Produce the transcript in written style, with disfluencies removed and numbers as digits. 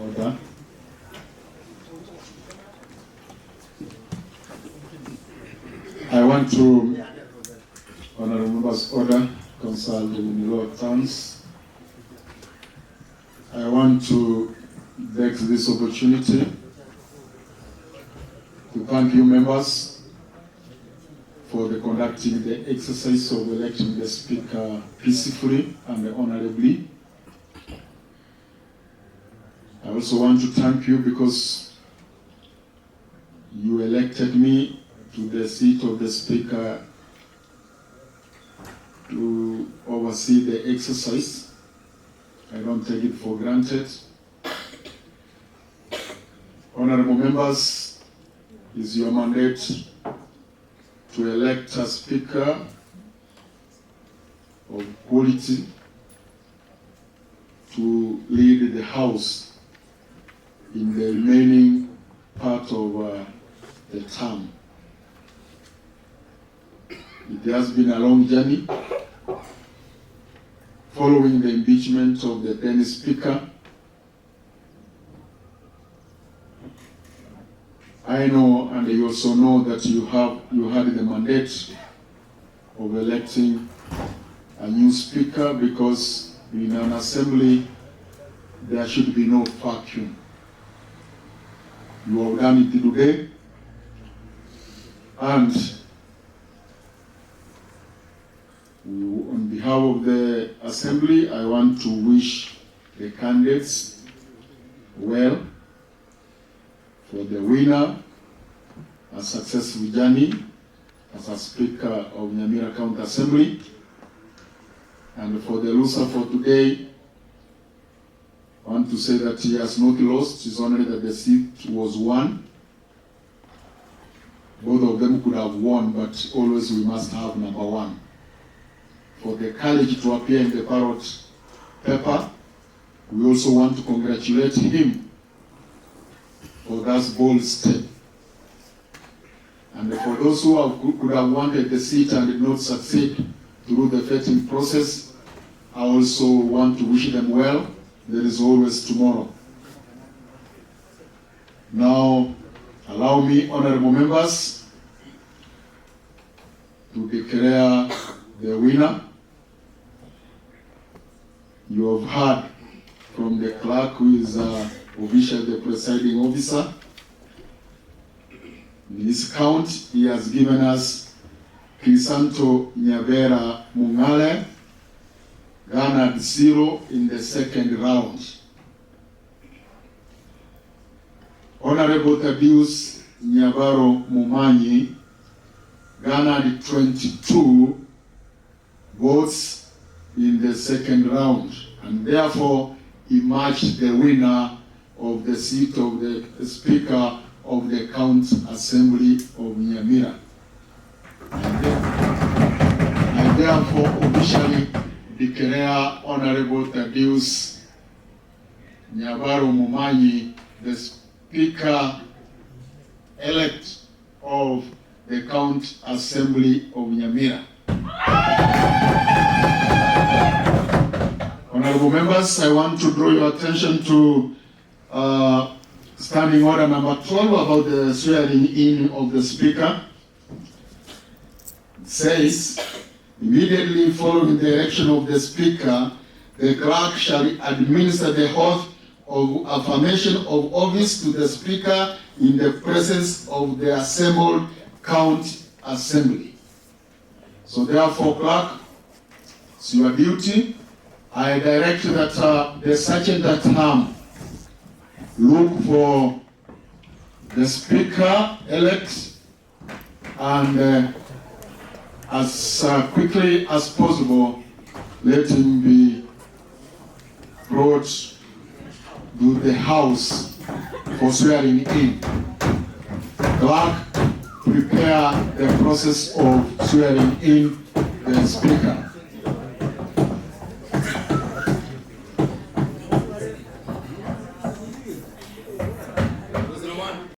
Order. I want to, Honorable Members, order concerned in the law of terms. I want to take this opportunity to thank you members for the conducting the exercise of electing the Speaker peacefully and honorably. I also want to thank you because you elected me to the seat of the Speaker to oversee the exercise. I don't take it for granted. Honorable members, it's your mandate to elect a Speaker of quality to lead the House in the remaining part of the term. It has been a long journey following the impeachment of the then Speaker. I know, and you also know, that you had the mandate of electing a new Speaker, because in an assembly there should be no vacuum. You have done it today, and on behalf of the Assembly, I want to wish the candidates well for the winner, a successful journey as a Speaker of Nyamira County Assembly, and for the loser for today, I want to say that he has not lost. It's only that the seat was won. Both of them could have won, but always we must have number one. For the courage to appear in the ballot paper, we also want to congratulate him for that bold step. And for those who could have wanted the seat and did not succeed through the vetting process, I also want to wish them well. There is always tomorrow. Now, allow me, honorable members, to declare the winner. You have heard from the clerk, who is officially the presiding officer. In this count, he has given us Hon.Nyabaro Mungale, garnered 0 in the second round. Honorable Hon.Nyabaro Mumanyi garnered 22 votes in the second round, and therefore emerged the winner of the seat of the Speaker of the County Assembly of Nyamira. I therefore officially declare Honorable Hon.Nyabaro Mumanyi the Speaker-elect of the County Assembly of Nyamira. Honorable members, I want to draw your attention to Standing Order number 12 about the swearing in of the Speaker. It says, immediately following the election of the Speaker, the clerk shall administer the oath of affirmation of office to the Speaker in the presence of the assembled County Assembly. So therefore, clerk, it's your duty. I direct that the sergeant at arms look for the Speaker-elect and as quickly as possible, let him be brought to the House for swearing in. Clerk, prepare the process of swearing in the Speaker.